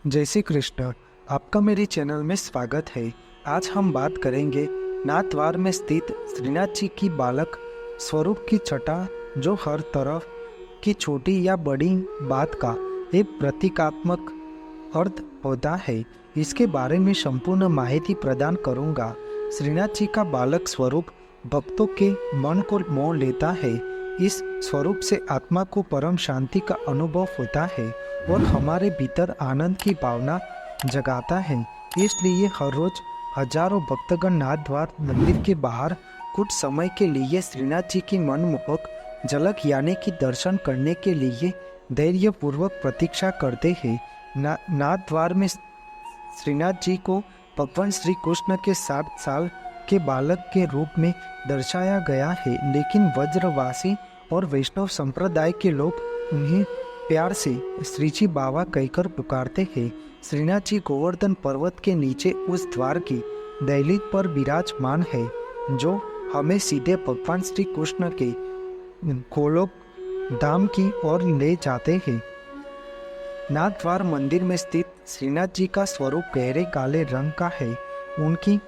जय श्री कृष्ण। आपका मेरे चैनल में स्वागत है। आज हम बात करेंगे नाथद्वार में स्थित श्रीनाथ जी की बालक स्वरूप की छटा, जो हर तरफ की छोटी या बड़ी बात का एक प्रतीकात्मक अर्थ होता है। इसके बारे में संपूर्ण माहिती प्रदान करूंगा। श्रीनाथ जी का बालक स्वरूप भक्तों के मन को मोह लेता है। इस स्वरूप से आत्मा को परम शांति का अनुभव होता है और हमारे भीतर आनंद की भावना जगाता है। इसलिए हर रोज हजारों भक्तगण नाथद्वार मंदिर के बाहर कुछ समय के लिए श्रीनाथ जी की मनमोहक झलक यानी कि दर्शन करने के लिए धैर्यपूर्वक प्रतीक्षा करते हैं। नाथद्वार में श्रीनाथ जी को भगवान श्री कृष्ण के 7 साल के बालक के रूप में दर्शाया गया है, लेकिन व्रजवासी और वैष्णव संप्रदाय के लोग उन्हें प्यार से श्रीजी बाबा कहकर पुकारते हैं। श्रीनाथ जी गोवर्धन पर्वत के नीचे उस द्वार की दहलीज पर विराजमान है, जो हमें सीधे भगवान श्री कृष्ण के गोलोक धाम की ओर ले जाते हैं। नाथद्वार मंदिर में स्थित श्रीनाथ जी का स्वरूप गहरे काले रंग का है। उनकी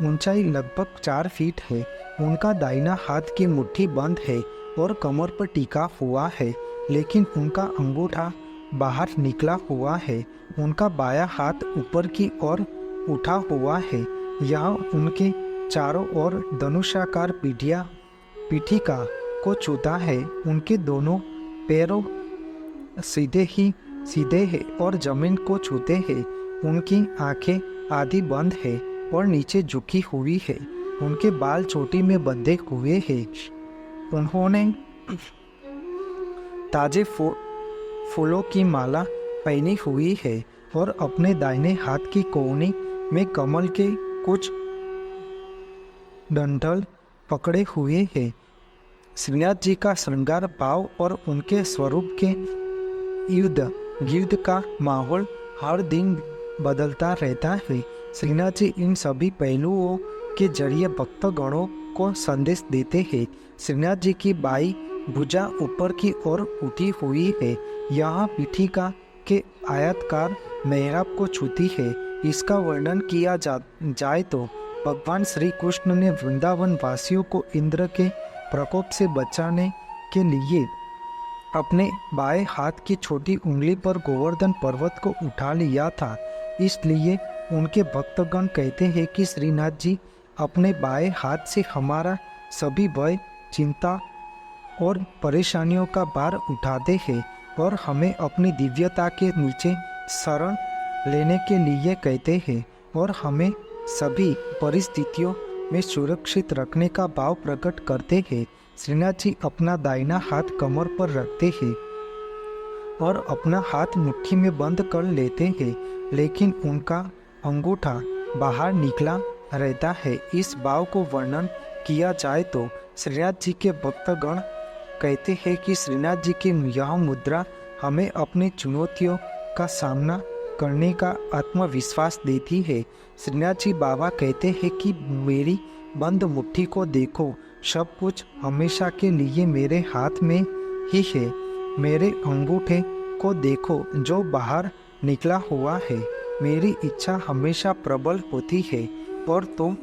ऊंचाई लगभग 4 फीट है। उनका दाहिना हाथ की मुट्ठी बंद है और कमर पर टिका हुआ है, लेकिन उनका अंगूठा बाहर निकला हुआ है। उनका बायां हाथ ऊपर की ओर उठा हुआ है। यहाँ उनके चारों ओर धनुषाकार पीठिका को छूता है। उनके दोनों पैरों सीधे हैं और जमीन को छूते हैं। उनकी आंखें आधी बंद है और नीचे झुकी हुई है। उनके बाल चोटी में बंधे हुए हैं। उन्होंने ताजे फूलों की माला पहनी हुई है और अपने दाहिने हाथ की कोहनी में कमल के कुछ डंठल पकड़े हुए हैं। श्रीनाथ जी का श्रृंगार भाव और उनके स्वरूप के युद्ध का माहौल हर दिन बदलता रहता है। श्रीनाथ जी इन सभी पहलुओं के जरिए भक्तगणों को संदेश देते हैं। श्रीनाथ जी की बाई भुजा ऊपर की ओर उठी हुई है। यहाँ पीठिका के आयताकार मेहराब को छूती है। इसका वर्णन किया जाए तो भगवान श्री कृष्ण ने वृंदावन वासियों को इंद्र के प्रकोप से बचाने के लिए अपने बाएं हाथ की छोटी उंगली पर गोवर्धन पर्वत को उठा लिया था। इसलिए उनके भक्तगण कहते हैं कि श्रीनाथ जी अपने बाएं हाथ से हमारा सभी भय, चिंता और परेशानियों का भार उठाते हैं और हमें अपनी दिव्यता के नीचे शरण लेने के लिए कहते हैं और हमें सभी परिस्थितियों में सुरक्षित रखने का भाव प्रकट करते हैं। श्रीनाथ जी अपना दाहिना हाथ कमर पर रखते हैं और अपना हाथ मुट्ठी में बंद कर लेते हैं, लेकिन उनका अंगूठा बाहर निकला रहता है। इस भाव को वर्णन किया जाए तो श्रीनाथ जी के भक्तगण कहते हैं कि श्रीनाथ जी की यह मुद्रा हमें अपनी चुनौतियों का सामना करने का आत्मविश्वास देती है। श्रीनाथ जी बाबा कहते हैं कि मेरी बंद मुट्ठी को देखो, सब कुछ हमेशा के लिए मेरे हाथ में ही है। मेरे अंगूठे को देखो जो बाहर निकला हुआ है। मेरी इच्छा हमेशा प्रबल होती है और तुम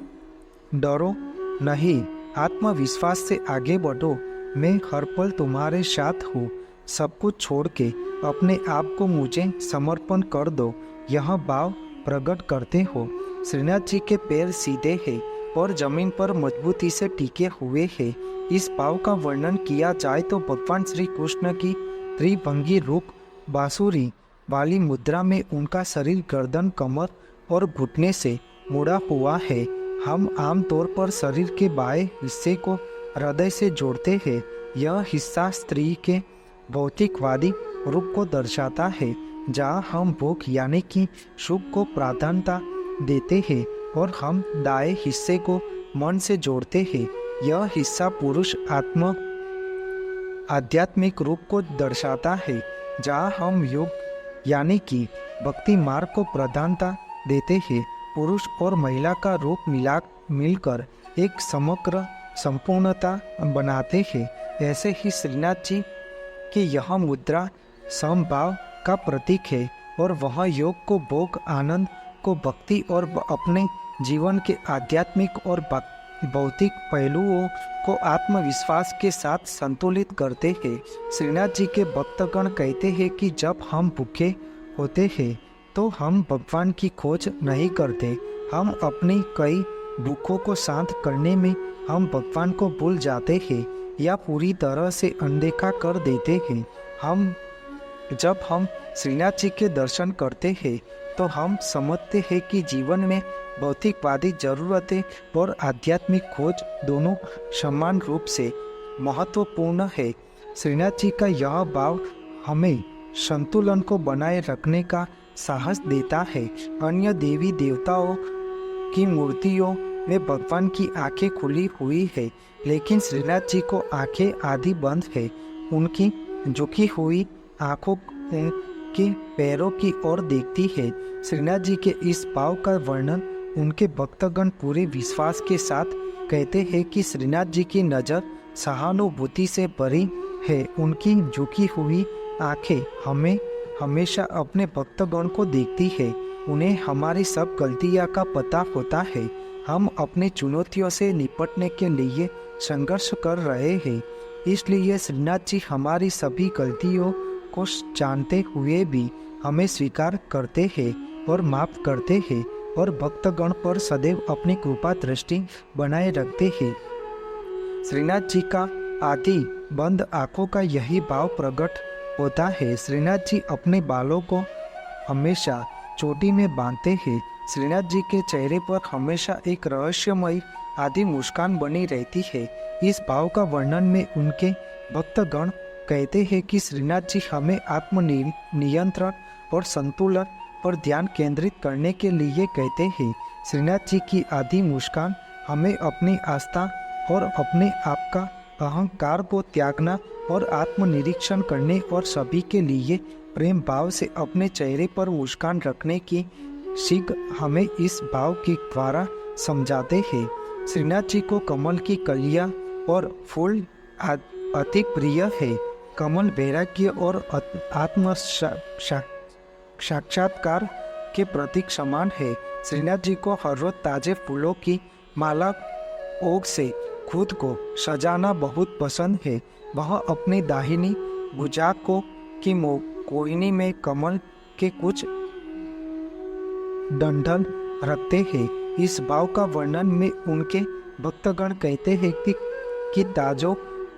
डरो नहीं, आत्मविश्वास से आगे बढ़ो। मैं हर पल तुम्हारे साथ हूँ। सब कुछ छोड़ के अपने आप को मुझे समर्पण कर दो। यह भाव प्रकट करते हो। श्रीनाथ जी के पैर सीधे हैं और जमीन पर मजबूती से टिके हुए हैं। इस भाव का वर्णन किया जाए तो भगवान श्री कृष्ण की त्रिभंगी रूप बांसुरी वाली मुद्रा में उनका शरीर गर्दन, कमर और घुटने से मुड़ा हुआ है। हम आमतौर पर शरीर के बाएं हिस्से को हृदय से जोड़ते हैं। यह हिस्सा स्त्री के भौतिकवादी रूप को दर्शाता है, जहाँ हम भोग यानी कि सुख को प्राधान्यता देते हैं, और हम दाएं हिस्से को मन से जोड़ते हैं। यह हिस्सा पुरुष आध्यात्मिक रूप को दर्शाता है, जहाँ हम योग यानी कि भक्ति मार्ग को प्रधानता देते हैं। पुरुष और महिला का रूप मिलकर एक समग्र संपूर्णता बनाते हैं। ऐसे ही श्रीनाथ जी की यह मुद्रा समभाव का प्रतीक है और वह योग को भोग, आनंद को भक्ति और अपने जीवन के आध्यात्मिक और भौतिक पहलुओं को आत्मविश्वास के साथ संतुलित करते हैं। श्रीनाथ जी के भक्तगण कहते हैं कि जब हम भूखे होते हैं तो हम भगवान की खोज नहीं करते, हम अपनी कई भूखों को शांत करने में हम भगवान को भूल जाते हैं या पूरी तरह से अनदेखा कर देते हैं। जब हम श्रीनाथ जी के दर्शन करते हैं तो हम समझते हैं कि जीवन में भौतिकवादी जरूरतें और आध्यात्मिक खोज दोनों समान रूप से महत्वपूर्ण है। श्रीनाथ जी का यह भाव हमें संतुलन को बनाए रखने का साहस देता है। अन्य देवी देवताओं की मूर्तियों में भगवान की आंखें खुली हुई है, लेकिन श्रीनाथ जी को आंखें आधी बंद है। उनकी झुकी हुई आंखों के पैरों की ओर देखती है। श्रीनाथ जी के इस भाव का वर्णन उनके भक्तगण पूरे विश्वास के साथ कहते हैं कि श्रीनाथ जी की नज़र सहानुभूति से भरी है। उनकी झुकी हुई आंखें हमेशा अपने भक्तगण को देखती है। उन्हें हमारी सब गलतियां का पता होता है। हम अपनी चुनौतियों से निपटने के लिए संघर्ष कर रहे हैं, इसलिए श्रीनाथ जी हमारी सभी गलतियों को जानते हुए भी हमें स्वीकार करते हैं और माफ करते हैं और भक्तगण पर सदैव अपनी कृपा दृष्टि बनाए रखते हैं। श्रीनाथ जी का आदि बंद आंखों का यही भाव प्रकट होता है। श्रीनाथ जी अपने बालों को हमेशा चोटी में बांधते हैं। श्रीनाथ जी के चेहरे पर हमेशा एक रहस्यमयी आदि मुस्कान बनी रहती है। इस भाव का वर्णन में उनके भक्तगण कहते हैं कि श्रीनाथ जी हमें नियंत्रण और संतुलन पर ध्यान केंद्रित करने के लिए कहते हैं। श्रीनाथ जी की आदि मुस्कान हमें अपनी आस्था और अपने आप का अहंकार को त्यागना और आत्मनिरीक्षण करने और सभी के लिए प्रेम भाव से अपने चेहरे पर मुस्कान रखने की सीख हमें इस भाव के द्वारा समझाते हैं। श्रीनाथ जी को कमल की कलियां और फूल अति प्रिय है। कमल वैराग्य और आत्म साक्षात्कार के प्रतीक समान है। श्रीनाथ जी को हर रोज ताजे फूलों की माला ओग से खुद को सजाना बहुत पसंद है। वह अपनी दाहिनी भुजा की कोहिनी में कमल के कुछ डंठल रखते हैं। इस भाव का वर्णन में उनके भक्तगण कहते हैं कि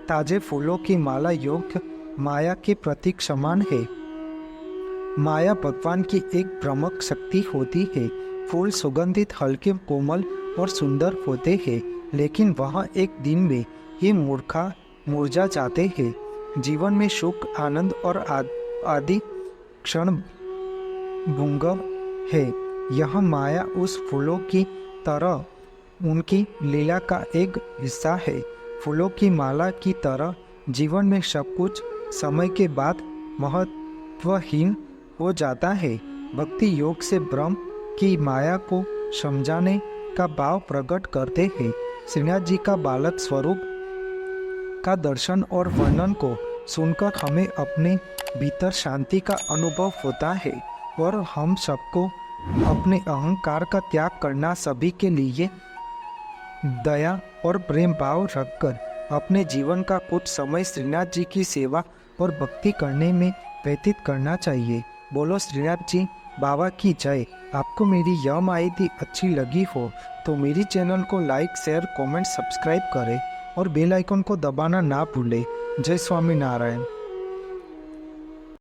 ताजे फूलों की माला योग माया के प्रतीक समान है। माया भगवान की एक प्रमुख शक्ति होती है। फूल सुगंधित, हल्के, कोमल और सुंदर होते हैं, लेकिन वह एक दिन में ही मुरझा जाते हैं। जीवन में सुख, आनंद और आदि क्षण भंगुर है। यह माया उस फूलों की तरह उनकी लीला का एक हिस्सा है। फूलों की माला की तरह जीवन में सब कुछ समय के बाद महत्वहीन हो जाता है। भक्ति योग से ब्रह्म की माया को समझाने का भाव प्रकट करते हैं। श्रीनाथ जी का बालक स्वरूप का दर्शन और वर्णन को सुनकर हमें अपने भीतर शांति का अनुभव होता है और हम सबको अपने अहंकार का त्याग करना, सभी के लिए दया और प्रेम भाव रखकर अपने जीवन का कुछ समय श्रीनाथ जी की सेवा और भक्ति करने में व्यतीत करना चाहिए। बोलो श्रीनाथ जी बाबा की जय। आपको मेरी यह माहिती अच्छी लगी हो तो मेरी चैनल को लाइक, शेयर, कमेंट, सब्सक्राइब करें और बेल आइकन को दबाना ना भूलें। जय स्वामी नारायण।